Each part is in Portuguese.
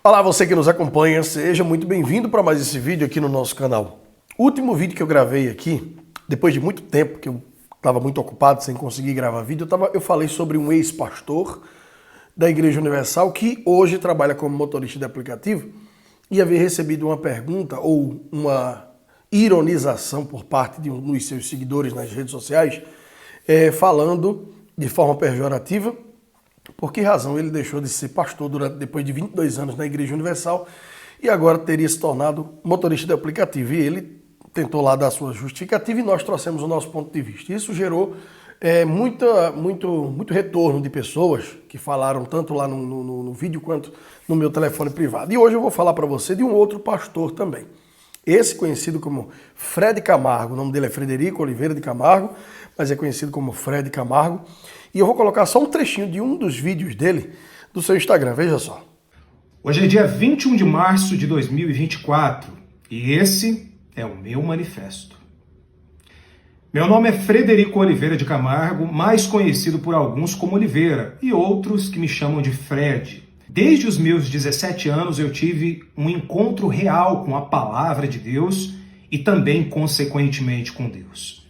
Olá, você que nos acompanha, seja muito bem-vindo para mais esse vídeo aqui no nosso canal. O último vídeo que eu gravei aqui, depois de muito tempo que eu estava muito ocupado sem conseguir gravar vídeo, eu falei sobre um ex-pastor da Igreja Universal que hoje trabalha como motorista de aplicativo e havia recebido uma pergunta ou uma ironização por parte de um dos seus seguidores nas redes sociais, falando de forma pejorativa por que razão ele deixou de ser pastor depois de 22 anos na Igreja Universal e agora teria se tornado motorista de aplicativo. E ele tentou lá dar a sua justificativa e nós trouxemos o nosso ponto de vista. Isso gerou muito retorno de pessoas que falaram tanto lá no vídeo quanto no meu telefone privado. E hoje eu vou falar para você de um outro pastor também. Esse conhecido como Fred Camargo, o nome dele é Frederico Oliveira de Camargo, mas é conhecido como Fred Camargo. E eu vou colocar só um trechinho de um dos vídeos dele do seu Instagram, veja só. Hoje é dia 21 de março de 2024 e esse é o meu manifesto. Meu nome é Frederico Oliveira de Camargo, mais conhecido por alguns como Oliveira e outros que me chamam de Fred. Desde os meus 17 anos eu tive um encontro real com a palavra de Deus e também, consequentemente, com Deus.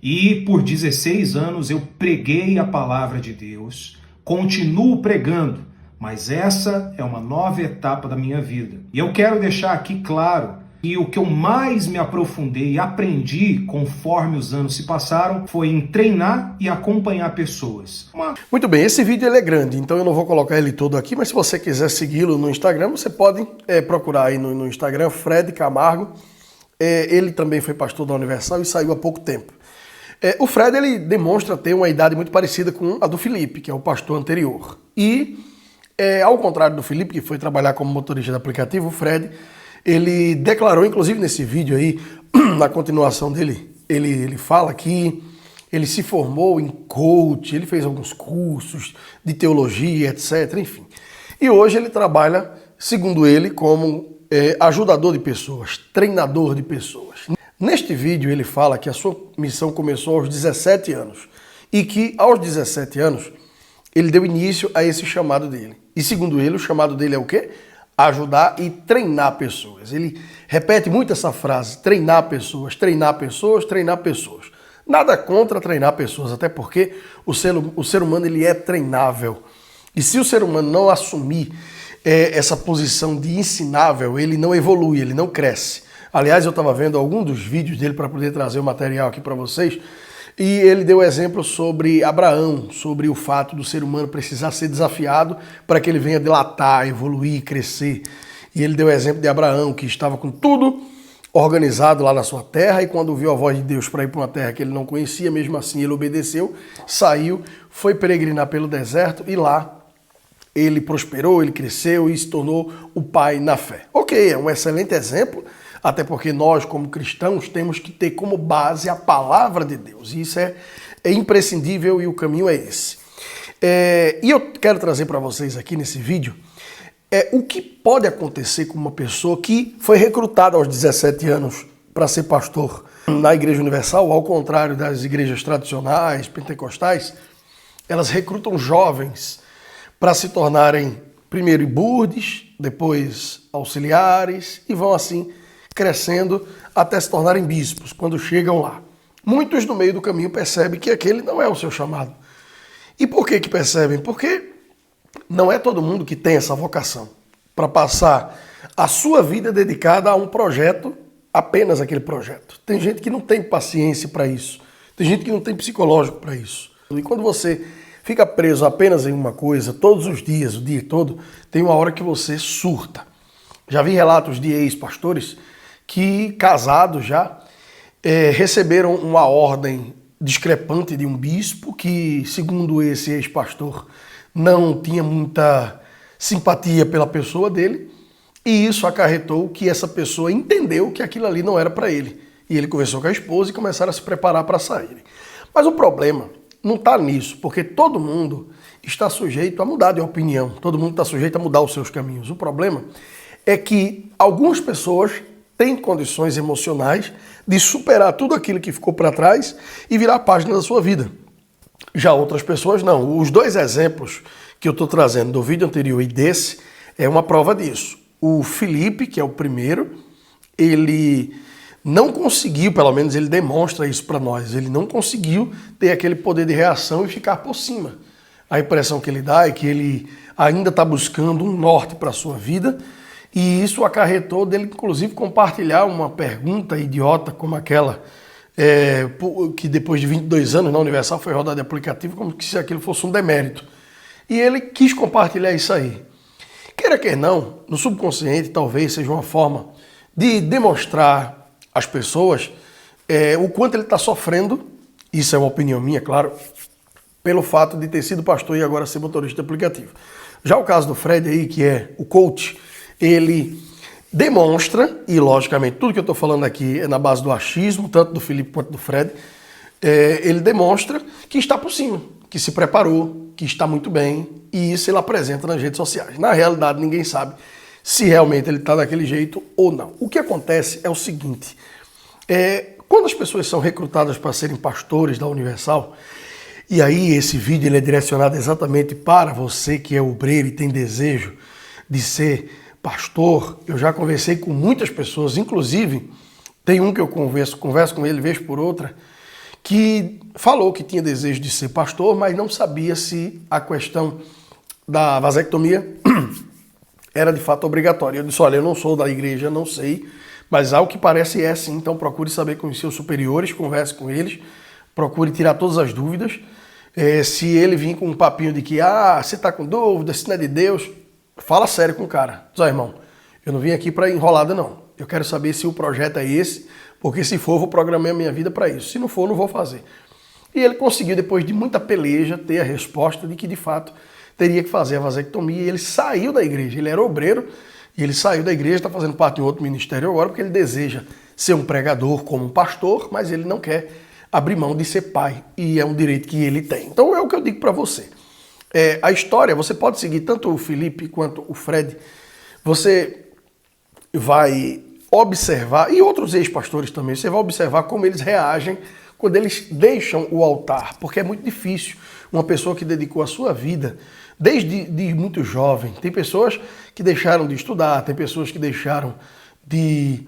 E por 16 anos eu preguei a palavra de Deus, continuo pregando, mas essa é uma nova etapa da minha vida. E eu quero deixar aqui claro que o que eu mais me aprofundei e aprendi conforme os anos se passaram foi em treinar e acompanhar pessoas. Muito bem, esse vídeo ele é grande, então eu não vou colocar ele todo aqui, mas se você quiser segui-lo no Instagram, você pode procurar aí no Instagram, Fred Camargo. Ele também foi pastor da Universal e saiu há pouco tempo. O Fred ele demonstra ter uma idade muito parecida com a do Felipe, que é o pastor anterior. E, ao contrário do Felipe, que foi trabalhar como motorista de aplicativo, o Fred ele declarou, inclusive nesse vídeo aí, na continuação dele, ele fala que ele se formou em coach, ele fez alguns cursos de teologia, etc, enfim. E hoje ele trabalha, segundo ele, como ajudador de pessoas, treinador de pessoas. Neste vídeo ele fala que a sua missão começou aos 17 anos e que aos 17 anos ele deu início a esse chamado dele. E segundo ele, o chamado dele é o quê? Ajudar e treinar pessoas. Ele repete muito essa frase, treinar pessoas, treinar pessoas, treinar pessoas. Nada contra treinar pessoas, até porque o ser humano ele é treinável. E se o ser humano não assumir essa posição de ensinável, ele não evolui, ele não cresce. Aliás, eu estava vendo algum dos vídeos dele para poder trazer o material aqui para vocês, e ele deu exemplo sobre Abraão, sobre o fato do ser humano precisar ser desafiado para que ele venha dilatar, evoluir, crescer. E ele deu o exemplo de Abraão, que estava com tudo organizado lá na sua terra, e quando ouviu a voz de Deus para ir para uma terra que ele não conhecia, mesmo assim ele obedeceu, saiu, foi peregrinar pelo deserto, e lá ele prosperou, ele cresceu e se tornou o pai na fé. Ok, é um excelente exemplo, até porque nós, como cristãos, temos que ter como base a palavra de Deus. E isso é imprescindível e o caminho é esse. E eu quero trazer para vocês aqui nesse vídeo o que pode acontecer com uma pessoa que foi recrutada aos 17 anos para ser pastor na Igreja Universal, ao contrário das igrejas tradicionais, pentecostais. Elas recrutam jovens para se tornarem primeiro iburdes, depois auxiliares e vão assim crescendo até se tornarem bispos, quando chegam lá. Muitos no meio do caminho percebem que aquele não é o seu chamado. E por que percebem? Porque não é todo mundo que tem essa vocação para passar a sua vida dedicada a um projeto, apenas aquele projeto. Tem gente que não tem paciência para isso, tem gente que não tem psicológico para isso. E quando você fica preso apenas em uma coisa, todos os dias, o dia todo, tem uma hora que você surta. Já vi relatos de ex-pastores que, casados já, receberam uma ordem discrepante de um bispo que, segundo esse ex-pastor, não tinha muita simpatia pela pessoa dele, e isso acarretou que essa pessoa entendeu que aquilo ali não era para ele. E ele conversou com a esposa e começaram a se preparar para saírem. Mas o problema não está nisso, porque todo mundo está sujeito a mudar de opinião, todo mundo está sujeito a mudar os seus caminhos. O problema é que algumas pessoas têm condições emocionais de superar tudo aquilo que ficou para trás e virar a página da sua vida. Já outras pessoas não. Os dois exemplos que eu estou trazendo do vídeo anterior e desse é uma prova disso. O Felipe, que é o primeiro, ele não conseguiu, pelo menos ele demonstra isso para nós, ele não conseguiu ter aquele poder de reação e ficar por cima. A impressão que ele dá é que ele ainda está buscando um norte para a sua vida, e isso acarretou dele, inclusive, compartilhar uma pergunta idiota como aquela, que depois de 22 anos na Universal foi rodada de aplicativo, como se aquilo fosse um demérito. E ele quis compartilhar isso aí. Queira que não, no subconsciente talvez seja uma forma de demonstrar às pessoas o quanto ele está sofrendo, isso é uma opinião minha, claro, pelo fato de ter sido pastor e agora ser motorista de aplicativo. Já o caso do Fred aí, que é o coach, ele demonstra, e logicamente tudo que eu estou falando aqui é na base do achismo, tanto do Felipe quanto do Fred, ele demonstra que está por cima, que se preparou, que está muito bem, e isso ele apresenta nas redes sociais. Na realidade, ninguém sabe se realmente ele está daquele jeito ou não. O que acontece é o seguinte, quando as pessoas são recrutadas para serem pastores da Universal, e aí esse vídeo ele é direcionado exatamente para você que é obreiro e tem desejo de ser pastor, eu já conversei com muitas pessoas, inclusive tem um que eu converso com ele vez por outra, que falou que tinha desejo de ser pastor, mas não sabia se a questão da vasectomia era de fato obrigatória. Eu disse, olha, eu não sou da igreja, não sei, mas ao que parece é sim, então procure saber com os seus superiores, converse com eles, procure tirar todas as dúvidas. Se ele vir com um papinho de que, você está com dúvida, se não é de Deus, fala sério com o cara. Diz, irmão, eu não vim aqui para enrolada não, eu quero saber se o projeto é esse, porque se for, eu vou programar a minha vida para isso. Se não for, não vou fazer. E ele conseguiu, depois de muita peleja, ter a resposta de que, de fato, teria que fazer a vasectomia. E ele saiu da igreja. Ele era obreiro e ele saiu da igreja, está fazendo parte de um outro ministério agora, porque ele deseja ser um pregador como um pastor, mas ele não quer abrir mão de ser pai. E é um direito que ele tem. Então, é o que eu digo para você. A história, você pode seguir tanto o Felipe quanto o Fred. Você vai observar, e outros ex-pastores também, você vai observar como eles reagem quando eles deixam o altar, porque é muito difícil uma pessoa que dedicou a sua vida, desde muito jovem, tem pessoas que deixaram de estudar, tem pessoas que deixaram de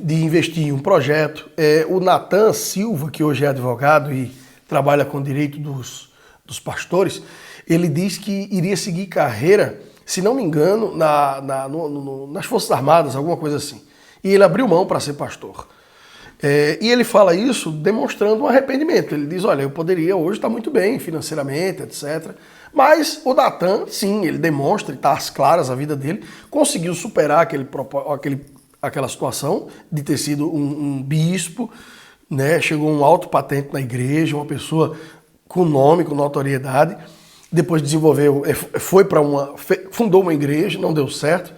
investir em um projeto. O Natan Silva, que hoje é advogado e trabalha com direito dos pastores, ele diz que iria seguir carreira, se não me engano, nas Forças Armadas, alguma coisa assim. E ele abriu mão para ser pastor. E ele fala isso demonstrando um arrependimento. Ele diz, olha, eu poderia hoje estar muito bem financeiramente, etc. Mas o Natan, sim, ele demonstra, está às claras a vida dele, conseguiu superar aquela situação de ter sido um bispo, né? Chegou um alto patente na igreja, uma pessoa com nome, com notoriedade. Depois desenvolveu, fundou uma igreja, não deu certo.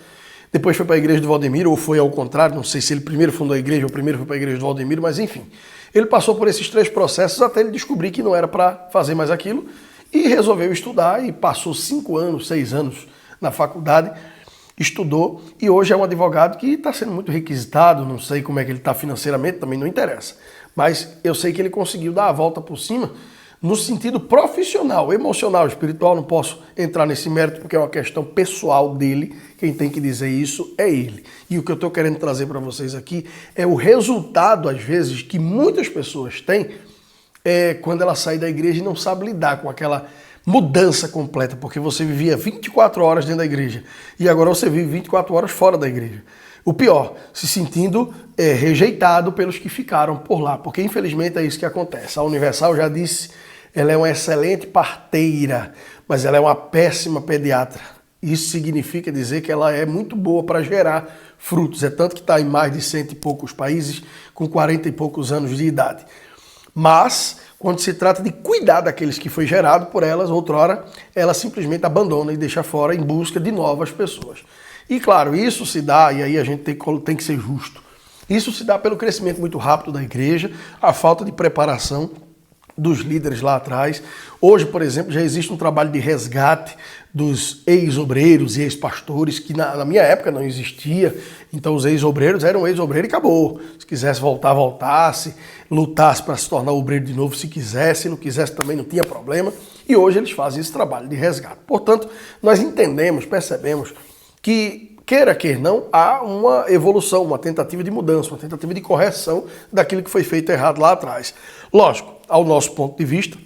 Depois foi para a igreja do Valdemiro, ou foi ao contrário, não sei se ele primeiro fundou a igreja ou primeiro foi para a igreja do Valdemiro, mas enfim. Ele passou por esses 3 processos até ele descobrir que não era para fazer mais aquilo e resolveu estudar e passou 5 anos, 6 anos na faculdade, estudou e hoje é um advogado que está sendo muito requisitado, não sei como é que ele está financeiramente, também não interessa. Mas eu sei que ele conseguiu dar a volta por cima no sentido profissional, emocional, espiritual, não posso entrar nesse mérito porque é uma questão pessoal dele, quem tem que dizer isso é ele. E o que eu estou querendo trazer para vocês aqui é o resultado, às vezes, que muitas pessoas têm quando ela sai da igreja e não sabe lidar com aquela mudança completa, porque você vivia 24 horas dentro da igreja e agora você vive 24 horas fora da igreja. O pior, se sentindo rejeitado pelos que ficaram por lá, porque infelizmente é isso que acontece. A Universal já disse, ela é uma excelente parteira, mas ela é uma péssima pediatra. Isso significa dizer que ela é muito boa para gerar frutos. É tanto que está em mais de 100 e poucos países, com 40 e poucos anos de idade. Mas, quando se trata de cuidar daqueles que foi gerado por elas, outrora, ela simplesmente abandona e deixa fora em busca de novas pessoas. E claro, isso se dá, e aí a gente tem que ser justo, isso se dá pelo crescimento muito rápido da igreja, a falta de preparação dos líderes lá atrás. Hoje, por exemplo, já existe um trabalho de resgate dos ex-obreiros e ex-pastores, que na minha época não existia. Então os ex-obreiros eram ex-obreiro e acabou. Se quisesse voltar, voltasse, lutasse para se tornar obreiro de novo se quisesse, se não quisesse também não tinha problema. E hoje eles fazem esse trabalho de resgate. Portanto, nós entendemos, percebemos que, queira que não, há uma evolução, uma tentativa de mudança, uma tentativa de correção daquilo que foi feito errado lá atrás. Lógico, ao nosso ponto de vista,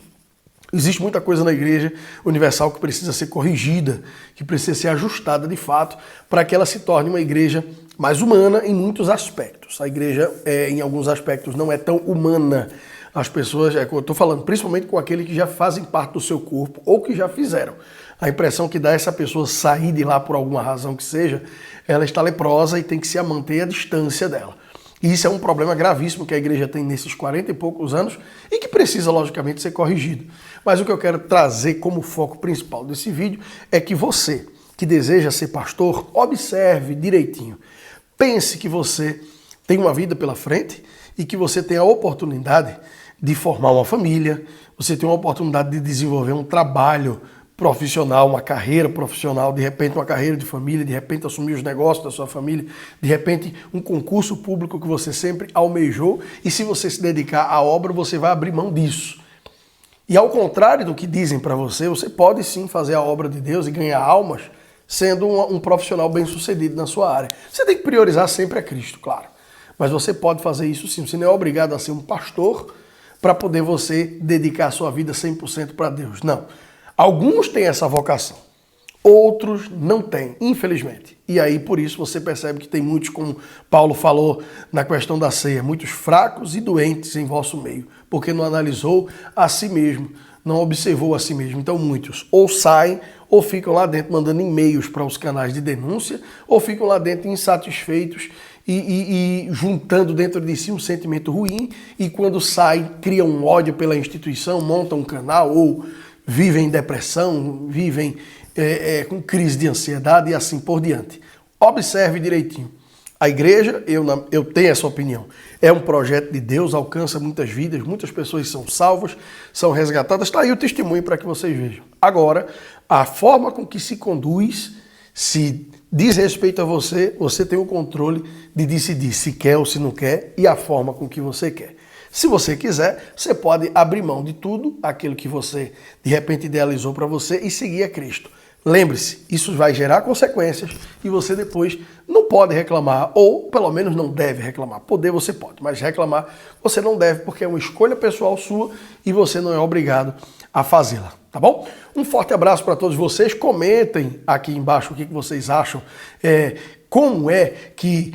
existe muita coisa na Igreja Universal que precisa ser corrigida, que precisa ser ajustada de fato, para que ela se torne uma igreja mais humana em muitos aspectos. A igreja, em alguns aspectos, não é tão humana. As pessoas, eu estou falando principalmente com aqueles que já fazem parte do seu corpo ou que já fizeram. A impressão que dá é essa pessoa sair de lá por alguma razão que seja, ela está leprosa e tem que se manter à distância dela. E isso é um problema gravíssimo que a igreja tem nesses 40 e poucos anos e que precisa, logicamente, ser corrigido. Mas o que eu quero trazer como foco principal desse vídeo é que você, que deseja ser pastor, observe direitinho. Pense que você tem uma vida pela frente e que você tem a oportunidade de formar uma família, você tem uma oportunidade de desenvolver um trabalho profissional, uma carreira profissional, de repente uma carreira de família, de repente assumir os negócios da sua família, de repente um concurso público que você sempre almejou, e se você se dedicar à obra, você vai abrir mão disso. E ao contrário do que dizem para você, você pode sim fazer a obra de Deus e ganhar almas sendo um profissional bem-sucedido na sua área. Você tem que priorizar sempre a Cristo, claro. Mas você pode fazer isso sim, você não é obrigado a ser um pastor para poder você dedicar a sua vida 100% para Deus, não. Alguns têm essa vocação, outros não têm, infelizmente. E aí, por isso, você percebe que tem muitos, como Paulo falou na questão da ceia, muitos fracos e doentes em vosso meio, porque não analisou a si mesmo, não observou a si mesmo. Então, muitos ou saem, ou ficam lá dentro mandando e-mails para os canais de denúncia, ou ficam lá dentro insatisfeitos e juntando dentro de si um sentimento ruim, e quando saem, criam um ódio pela instituição, montam um canal ou vivem em depressão, vivem com crise de ansiedade e assim por diante. Observe direitinho. A igreja, eu tenho essa opinião, é um projeto de Deus, alcança muitas vidas, muitas pessoas são salvas, são resgatadas. Está aí o testemunho para que vocês vejam. Agora, a forma com que se conduz, se diz respeito a você, você tem o controle de decidir se quer ou se não quer e a forma com que você quer. Se você quiser, você pode abrir mão de tudo, aquilo que você de repente idealizou para você e seguir a Cristo. Lembre-se, isso vai gerar consequências e você depois não pode reclamar, ou pelo menos não deve reclamar. Poder você pode, mas reclamar você não deve, porque é uma escolha pessoal sua e você não é obrigado a fazê-la, tá bom? Um forte abraço para todos vocês. Comentem aqui embaixo o que vocês acham, como é que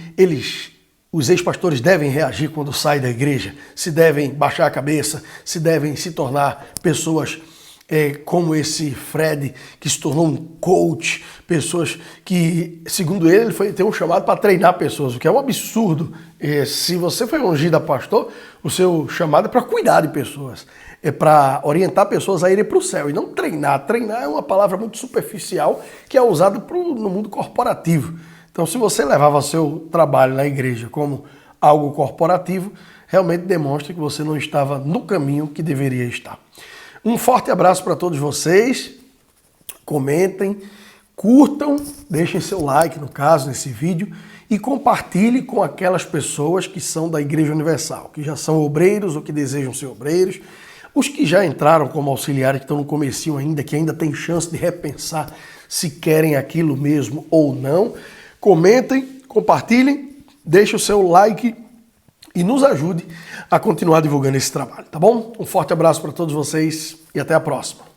os ex-pastores devem reagir quando saem da igreja, se devem baixar a cabeça, se devem se tornar pessoas como esse Fred, que se tornou um coach, pessoas que, segundo ele tem um chamado para treinar pessoas, o que é um absurdo. Se você foi ungido a pastor, o seu chamado é para cuidar de pessoas, é para orientar pessoas a irem para o céu e não treinar. Treinar é uma palavra muito superficial que é usada no mundo corporativo. Então, se você levava seu trabalho na igreja como algo corporativo, realmente demonstra que você não estava no caminho que deveria estar. Um forte abraço para todos vocês. Comentem, curtam, deixem seu like, no caso, nesse vídeo, e compartilhe com aquelas pessoas que são da Igreja Universal, que já são obreiros ou que desejam ser obreiros, os que já entraram como auxiliares, que estão no comecinho ainda, que ainda tem chance de repensar se querem aquilo mesmo ou não. Comentem, compartilhem, deixem o seu like e nos ajude a continuar divulgando esse trabalho, tá bom? Um forte abraço para todos vocês e até a próxima.